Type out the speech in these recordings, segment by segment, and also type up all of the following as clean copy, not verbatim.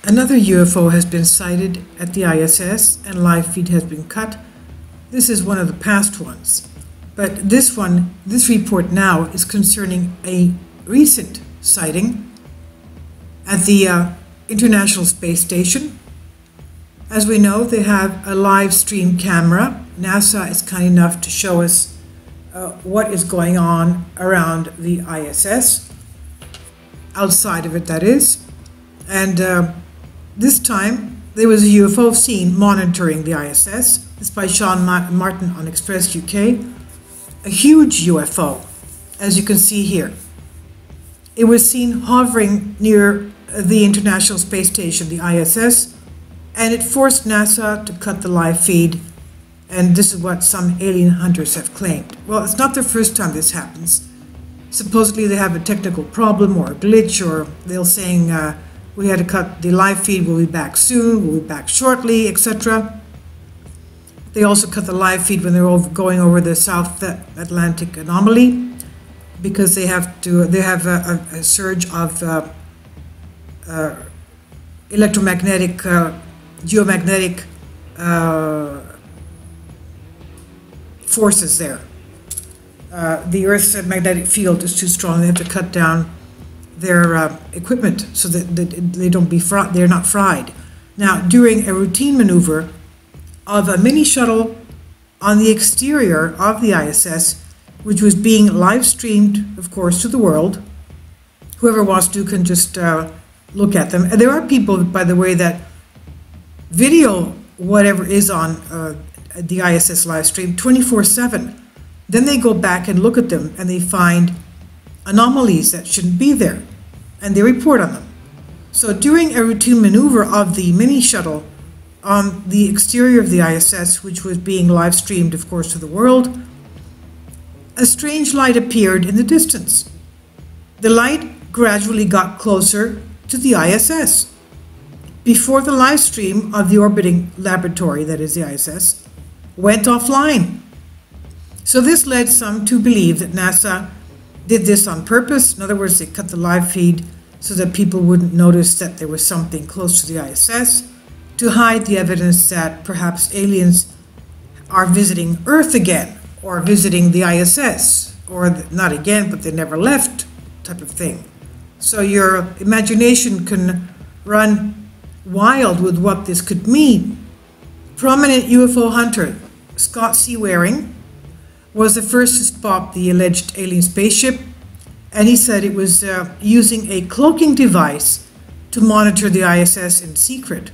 Another UFO has been sighted at the ISS and LiveFeed has been cut. This is one of the past ones. But this report now is concerning a recent sighting at the International Space Station. As we know, they have a live stream camera. NASA is kind enough to show us what is going on around the ISS, outside of it, that is. And this time, there was a UFO seen monitoring the ISS. This is by Sean Martin on Express UK. A huge UFO, as you can see here. It was seen hovering near the International Space Station, the ISS, and it forced NASA to cut the live feed, and this is what some alien hunters have claimed. Well, it's not the first time this happens. Supposedly they have a technical problem or a glitch, or they're saying we had to cut the live feed, we'll be back soon, we'll be back shortly, etc. They also cut the live feed when they're going over the South Atlantic anomaly, because they have a surge of electromagnetic, geomagnetic forces there. The Earth's magnetic field is too strong. They have to cut down their equipment so that they're not fried. Now, during a routine maneuver of a mini shuttle on the exterior of the ISS, which was being live streamed, of course, to the world, whoever wants to can just look at them. And there are people, by the way, that video whatever is on the ISS live stream 24/7. Then they go back and look at them and they find anomalies that shouldn't be there, and they report on them. So during a routine maneuver of the mini shuttle on the exterior of the ISS, which was being live streamed, of course, to the world, a strange light appeared in the distance. The light gradually got closer to the ISS before the live stream of the orbiting laboratory, that is the ISS, went offline. So this led some to believe that NASA did this on purpose. In other words, they cut the live feed so that people wouldn't notice that there was something close to the ISS, to hide the evidence that perhaps aliens are visiting Earth again, or visiting the ISS, or not again, but they never left, type of thing. So your imagination can run wild with what this could mean. Prominent UFO hunter Scott C. Waring was the first to spot the alleged alien spaceship, and he said it was using a cloaking device to monitor the ISS in secret.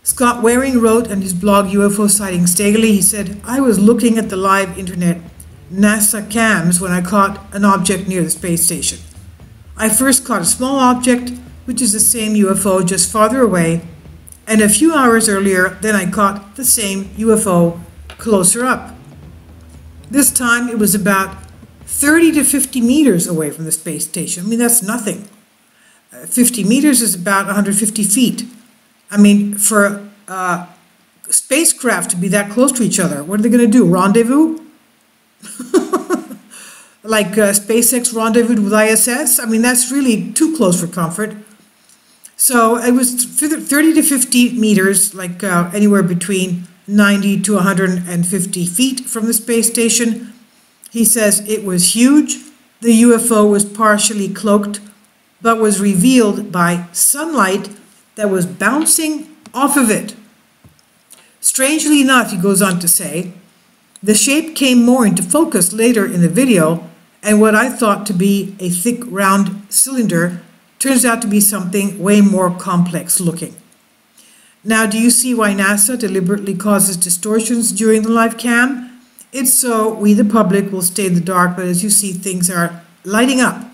Scott Waring wrote on his blog UFO Sightings Daily, he said, "I was looking at the live internet NASA cams when I caught an object near the space station. I first caught a small object, which is the same UFO just farther away, and a few hours earlier, then I caught the same UFO closer up. This time it was about 30 to 50 meters away from the space station. I mean, that's nothing. 50 meters is about 150 feet. I mean, for spacecraft to be that close to each other, what are they going to do? Rendezvous? Like SpaceX rendezvous with ISS? I mean, that's really too close for comfort. So it was 30 to 50 meters, like anywhere between 90 to 150 feet from the space station. He says it was huge. The UFO was partially cloaked, but was revealed by sunlight that was bouncing off of it. Strangely enough, he goes on to say, the shape came more into focus later in the video, and what I thought to be a thick round cylinder turns out to be something way more complex looking. Now, do you see why NASA deliberately causes distortions during the live cam? It's so we, the public, will stay in the dark, but as you see, things are lighting up.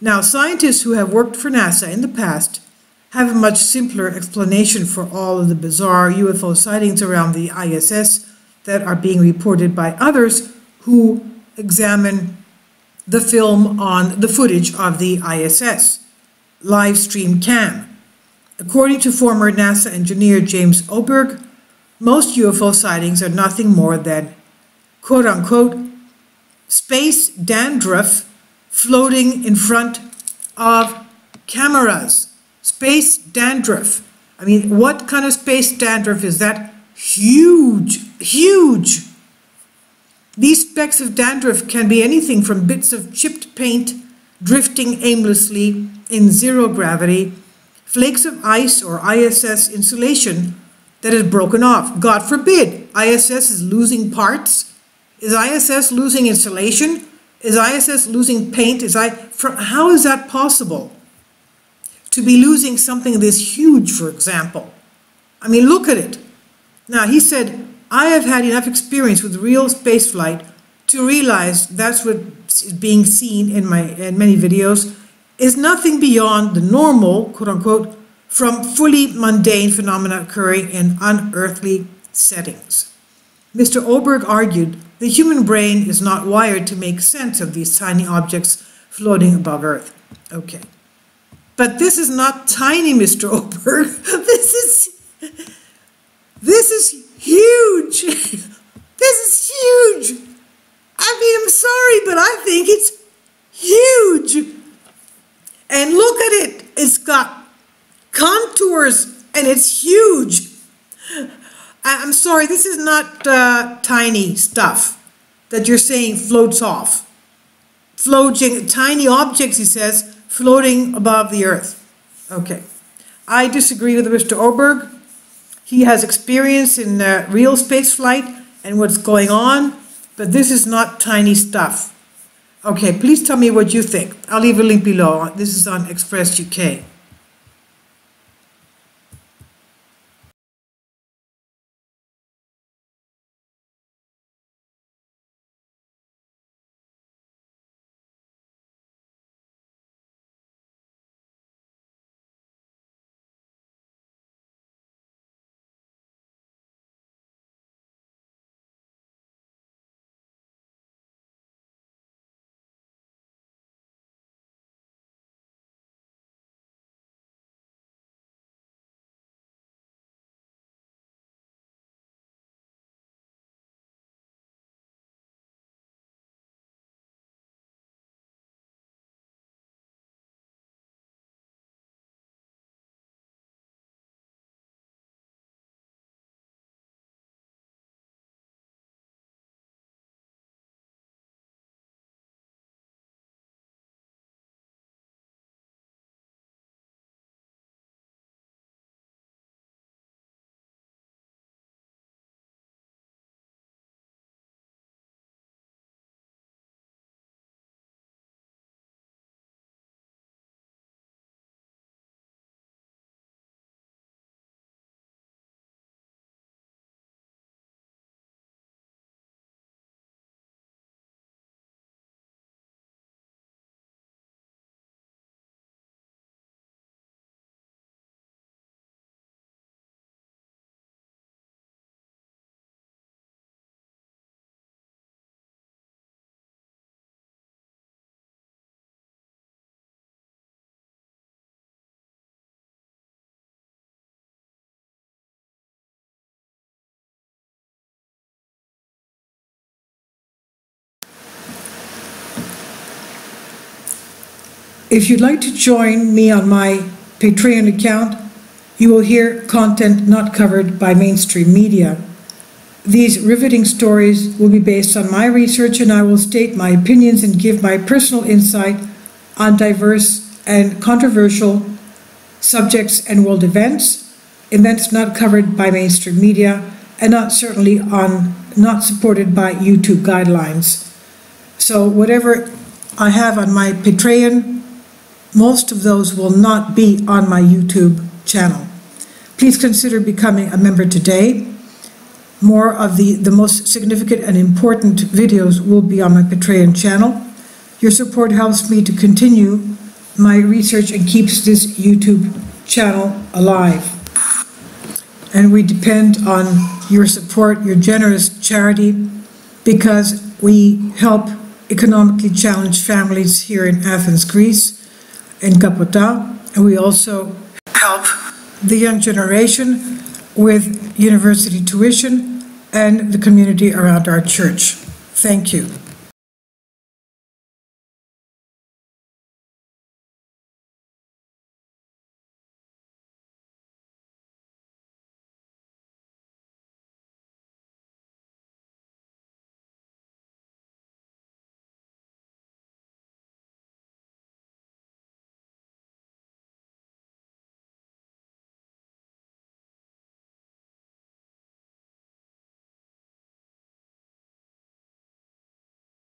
Now, scientists who have worked for NASA in the past have a much simpler explanation for all of the bizarre UFO sightings around the ISS that are being reported by others who examine the film on the footage of the ISS live stream cam. According to former NASA engineer James Oberg, most UFO sightings are nothing more than, quote-unquote, space dandruff floating in front of cameras. Space dandruff. I mean, what kind of space dandruff is that? Huge, huge. These specks of dandruff can be anything from bits of chipped paint drifting aimlessly in zero gravity, flakes of ice or ISS insulation that is broken off. God forbid, ISS is losing parts. Is ISS losing insulation? Is ISS losing paint? How is that possible? To be losing something this huge, for example. I mean, look at it. Now, he said, I have had enough experience with real spaceflight to realize that's what is being seen in many videos is nothing beyond the normal, quote unquote, from fully mundane phenomena occurring in unearthly settings. Mr. Oberg argued the human brain is not wired to make sense of these tiny objects floating above Earth. Okay. But this is not tiny, Mr. Oberg. This is huge. This is huge. I mean, I'm sorry, but I think it's huge. And look at it. It's got contours and it's huge. I'm sorry, this is not tiny stuff that you're saying floats off. Floating, tiny objects, he says, floating above the Earth. Okay. I disagree with Mr. Oberg. He has experience in real space flight and what's going on, but this is not tiny stuff. Okay, please tell me what you think. I'll leave a link below. This is on Express UK. If you'd like to join me on my Patreon account, you will hear content not covered by mainstream media. These riveting stories will be based on my research, and I will state my opinions and give my personal insight on diverse and controversial subjects and world events not covered by mainstream media, and not supported by YouTube guidelines. So whatever I have on my Patreon, most of those will not be on my YouTube channel. Please consider becoming a member today. More of the most significant and important videos will be on my Patreon channel. Your support helps me to continue my research and keeps this YouTube channel alive. And we depend on your support, your generous charity, because we help economically challenged families here in Athens, Greece, in Kapota, and we also help the young generation with university tuition and the community around our church. Thank you.